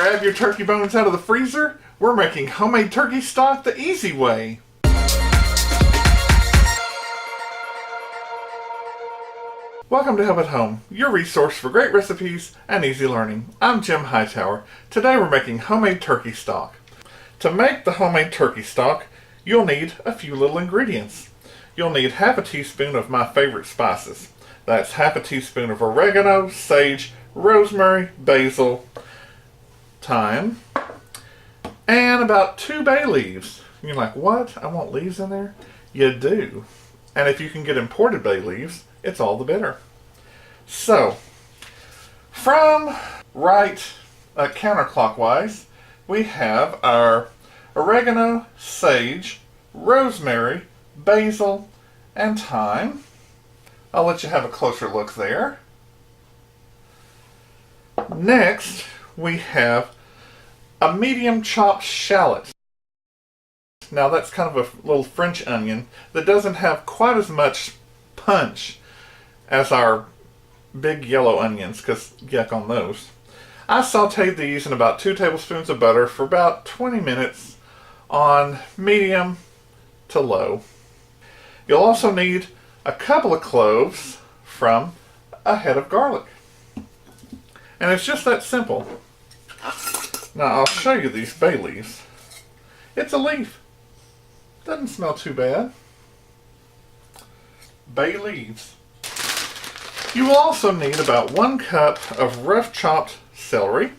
Grab your turkey bones out of the freezer. We're making homemade turkey stock the easy way. Welcome to Help at Home, your resource for great recipes and easy learning. I'm Jim Hightower. Today we're making homemade turkey stock. To make the homemade turkey stock, you'll need a few little ingredients. You'll need half a teaspoon of my favorite spices. That's half a teaspoon of oregano, sage, rosemary, basil, thyme, and about 2 bay leaves. You're like, what? I want leaves in there? You do. And if you can get imported bay leaves, it's all the better. So, from right counterclockwise, we have our oregano, sage, rosemary, basil, and thyme. I'll let you have a closer look there. Next, we have a medium chopped shallot. Now that's kind of a little French onion that doesn't have quite as much punch as our big yellow onions, because yuck on those. I sautéed these in about 2 tablespoons of butter for about 20 minutes on medium to low. You'll also need a couple of cloves from a head of garlic. And it's just that simple. Now I'll show you these bay leaves. It's a leaf. Doesn't smell too bad. Bay leaves. You will also need about 1 cup of rough chopped celery,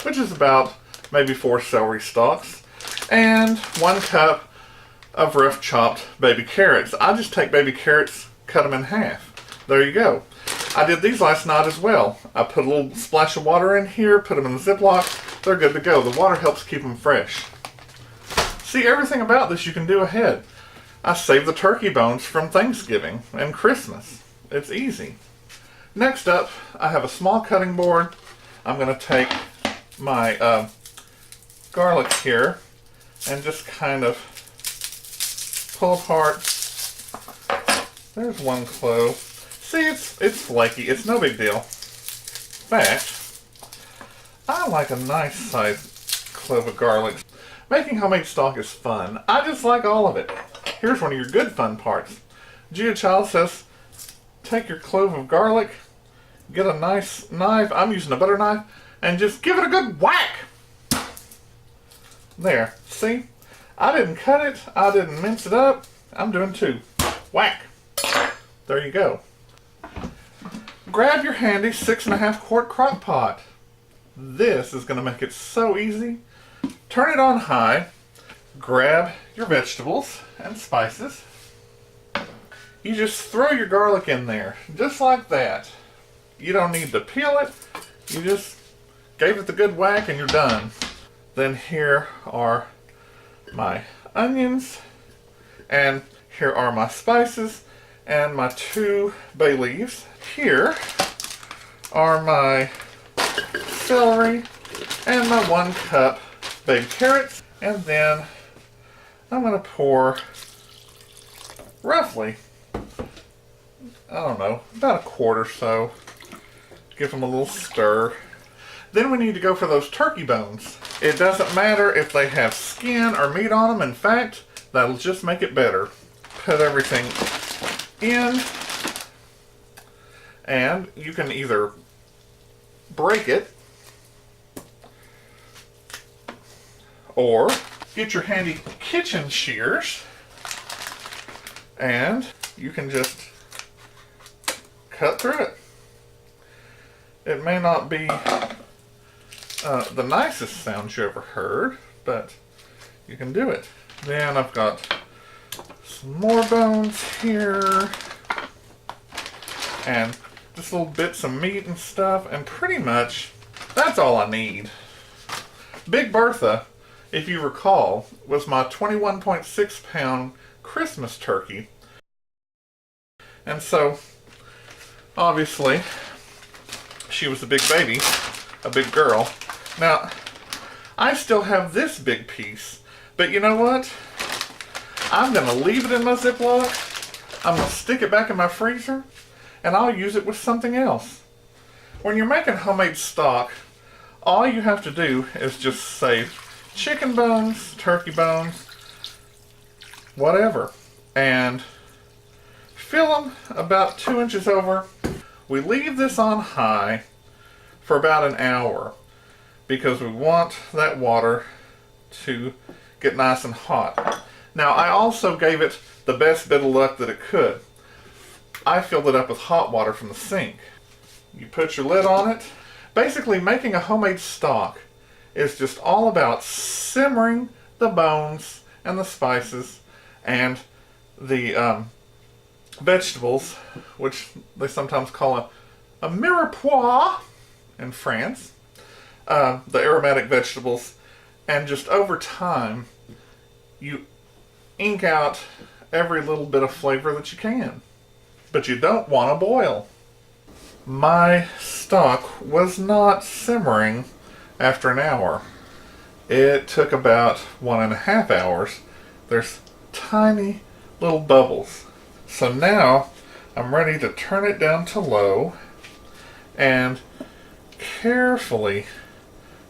which is about maybe 4 celery stalks, and 1 cup of rough chopped baby carrots. I just take baby carrots, cut them in half. There you go. I did these last night as well. I put a little splash of water in here, put them in the Ziploc. They're good to go. The water helps keep them fresh. See, everything about this you can do ahead. I saved the turkey bones from Thanksgiving and Christmas. It's easy. Next up, I have a small cutting board. I'm going to take my garlic here and just kind of pull apart. There's 1 clove. See, it's flaky. It's no big deal. In fact, I like a nice sized clove of garlic. Making homemade stock is fun. I just like all of it. Here's one of your good fun parts. Gia Child says, take your clove of garlic, get a nice knife, I'm using a butter knife, and just give it a good whack. There, see? I didn't cut it, I didn't mince it up, I'm doing 2. Whack. There you go. Grab your handy 6.5 quart crock pot. This is going to make it so easy. Turn it on high, grab your vegetables and spices. You just throw your garlic in there, just like that. You don't need to peel it, you just gave it the good whack and you're done. Then here are my onions, and here are my spices, and my 2 bay leaves. Here are my celery, and my 1 cup baby carrots, and then I'm going to pour roughly, I don't know, about 1/4 or so. Give them a little stir. Then we need to go for those turkey bones. It doesn't matter if they have skin or meat on them. In fact, that'll just make it better. Put everything in, and you can either break it or get your handy kitchen shears and you can just cut through it. It may not be the nicest sound you ever heard, but you can do it. Then I've got some more bones here and just little bits of meat and stuff, and pretty much that's all I need. Big Bertha, if you recall, was my 21.6 pound Christmas turkey. And so, obviously, she was a big baby, a big girl. Now, I still have this big piece, but you know what? I'm going to leave it in my Ziploc, I'm going to stick it back in my freezer, and I'll use it with something else. When you're making homemade stock, all you have to do is just save chicken bones, turkey bones, whatever, and fill them about 2 inches over. We leave this on high for about an hour because we want that water to get nice and hot. Now, I also gave it the best bit of luck that it could. I filled it up with hot water from the sink. You put your lid on it. Basically, making a homemade stock is just all about simmering the bones and the spices and the vegetables, which they sometimes call a mirepoix in France, the aromatic vegetables, and just over time you ink out every little bit of flavor that you can. But you don't want to boil. My stock was not simmering after an hour. It took about 1.5 hours. There's tiny little bubbles. So now I'm ready to turn it down to low and carefully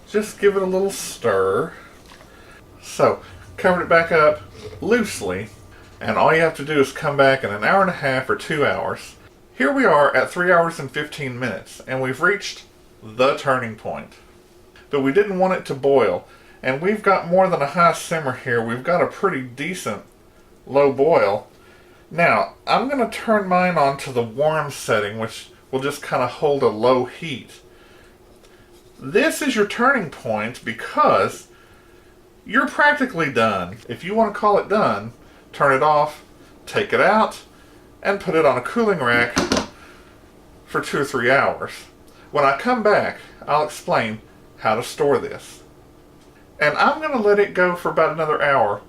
just give it a little stir. So, covered it back up loosely, and all you have to do is come back in 1.5 hours or 2 hours. Here we are at 3 hours and 15 minutes, and we've reached the turning point. But we didn't want it to boil, and we've got more than a high simmer here. We've got a pretty decent low boil. Now, I'm going to turn mine on to the warm setting, which will just kind of hold a low heat. This is your turning point because you're practically done. If you want to call it done, turn it off, take it out, and put it on a cooling rack for 2 or 3 hours. When I come back, I'll explain how to store this. And I'm going to let it go for about another hour.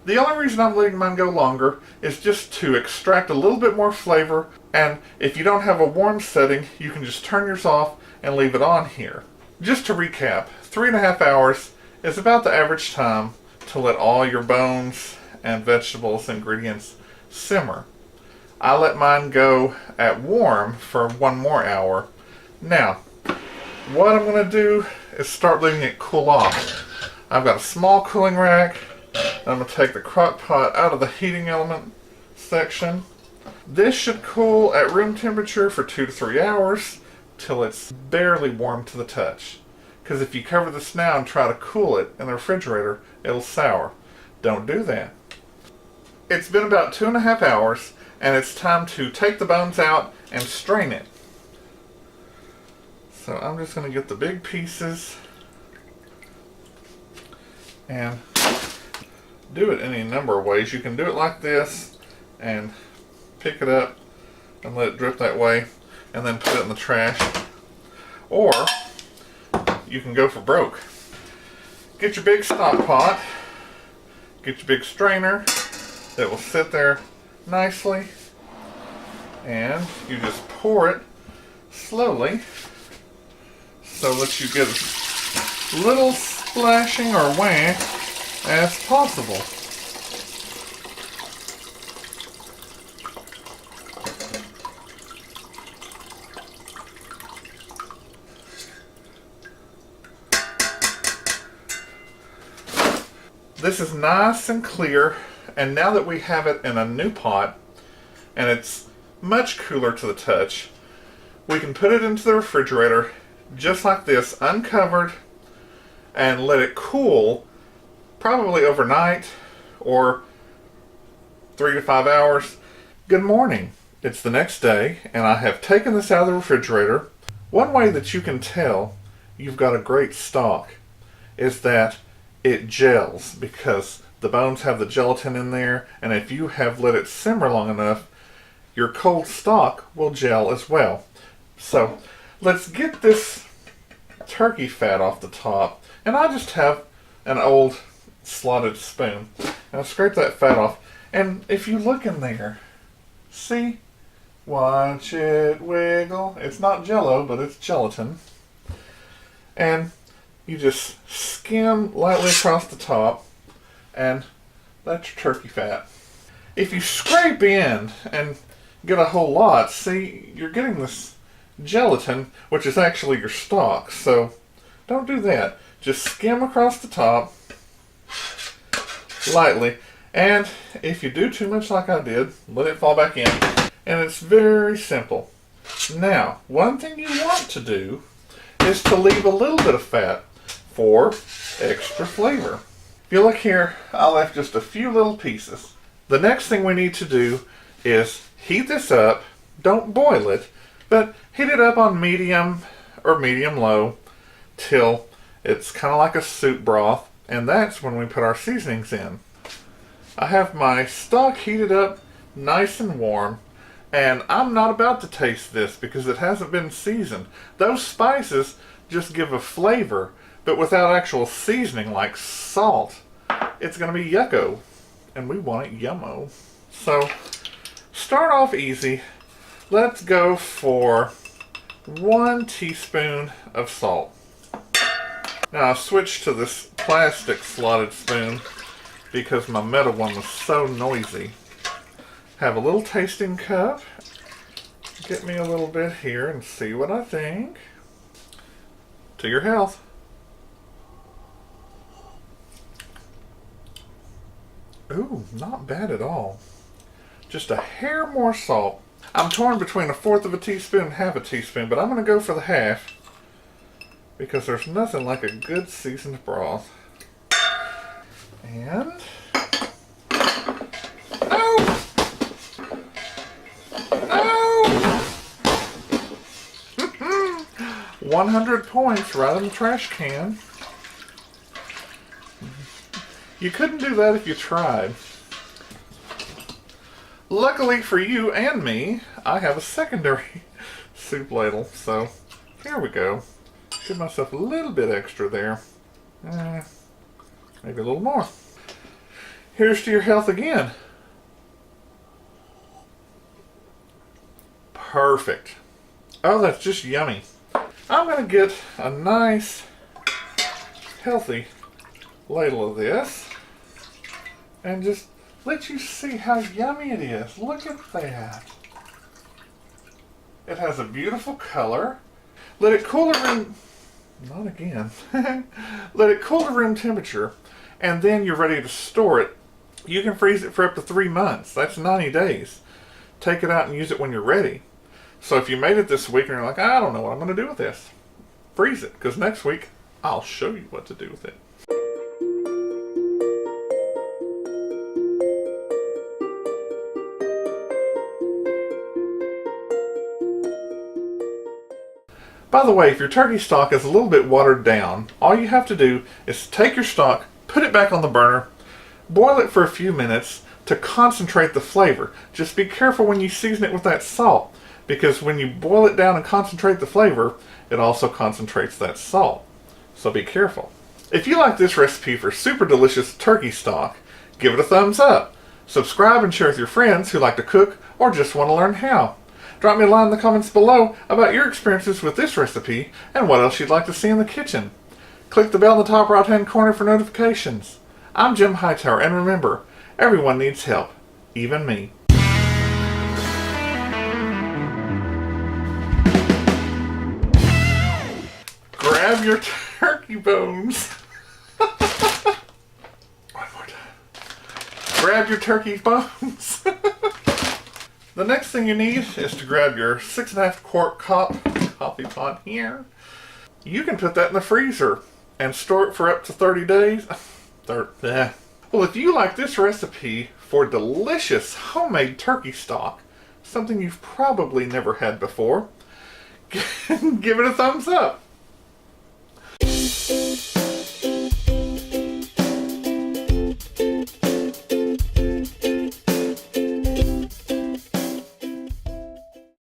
The only reason I'm letting mine go longer is just to extract a little bit more flavor, and if you don't have a warm setting, you can just turn yours off and leave it on here. Just to recap, 3.5 hours is about the average time to let all your bones and vegetables ingredients simmer. I let mine go at warm for 1 more hour. Now, what I'm going to do is start letting it cool off. I've got a small cooling rack. I'm going to take the crock pot out of the heating element section. This should cool at room temperature for 2 to 3 hours till it's barely warm to the touch. Because if you cover this now and try to cool it in the refrigerator, it'll sour. Don't do that. It's been about 2.5 hours, and it's time to take the bones out and strain it. So I'm just going to get the big pieces and do it any number of ways. You can do it like this and pick it up and let it drip that way and then put it in the trash. Or you can go for broke. Get your big stock pot, get your big strainer that will sit there nicely, and you just pour it slowly so that you get as little splashing or whang as possible. This is nice and clear, and now that we have it in a new pot and it's much cooler to the touch, we can put it into the refrigerator just like this, uncovered, and let it cool probably overnight or 3 to 5 hours. Good morning. It's the next day, and I have taken this out of the refrigerator. One way that you can tell you've got a great stock is that it gels, because the bones have the gelatin in there, and if you have let it simmer long enough, your cold stock will gel as well. So let's get this turkey fat off the top, and I just have an old slotted spoon, and I scrape that fat off, and if you look in there, see, watch it wiggle. It's not jello, but it's gelatin. And you just skim lightly across the top, and that's your turkey fat. If you scrape in and get a whole lot, see, you're getting this gelatin, which is actually your stock. So Don't do that. Just skim across the top lightly. And if you do too much like I did, let it fall back in. And it's very simple. Now, one thing you want to do is to leave a little bit of fat for extra flavor. If you look here, I left just a few little pieces. The next thing we need to do is heat this up. Don't boil it, but heat it up on medium or medium-low till it's kind of like a soup broth, and that's when we put our seasonings in. I have my stock heated up nice and warm, and I'm not about to taste this because it hasn't been seasoned. Those spices just give a flavor, but without actual seasoning like salt, it's going to be yucko, and we want it yummo. So start off easy. Let's go for 1 teaspoon of salt. Now I switched to this plastic slotted spoon because my metal one was so noisy. Have a little tasting cup. Get me a little bit here and see what I think. To your health. Ooh, not bad at all. Just a hair more salt. I'm torn between 1/4 of a teaspoon and 1/2 a teaspoon, but I'm going to go for the 1/2 because there's nothing like a good seasoned broth. And no! No! 100 points right in the trash can. You couldn't do that if you tried. Luckily for you and me, I have a secondary soup ladle, so here we go. Give myself a little bit extra there. Maybe a little more. Here's to your health again. Perfect. Oh, that's just yummy. I'm going to get a nice, healthy ladle of this and just let you see how yummy it is. Look at that. It has a beautiful color. Let it cool to room... Not again. Let it cool to room temperature, and then you're ready to store it. You can freeze it for up to 3 months. That's 90 days. Take it out and use it when you're ready. So if you made it this week and you're like, I don't know what I'm going to do with this, freeze it, because next week I'll show you what to do with it. By the way, if your turkey stock is a little bit watered down, all you have to do is take your stock, put it back on the burner, boil it for a few minutes to concentrate the flavor. Just be careful when you season it with that salt, because when you boil it down and concentrate the flavor, it also concentrates that salt. So be careful. If you like this recipe for super delicious turkey stock, give it a thumbs up. Subscribe and share with your friends who like to cook or just want to learn how. Drop me a line in the comments below about your experiences with this recipe and what else you'd like to see in the kitchen. Click the bell in the top right hand corner for notifications. I'm Jim Hightower, and remember, everyone needs help, even me. Grab your turkey bones. One more time. Grab your turkey bones. The next thing you need is to grab your 6.5 quart coffee pot here. You can put that in the freezer and store it for up to 30 days. Well, if you like this recipe for delicious homemade turkey stock, something you've probably never had before, give it a thumbs up.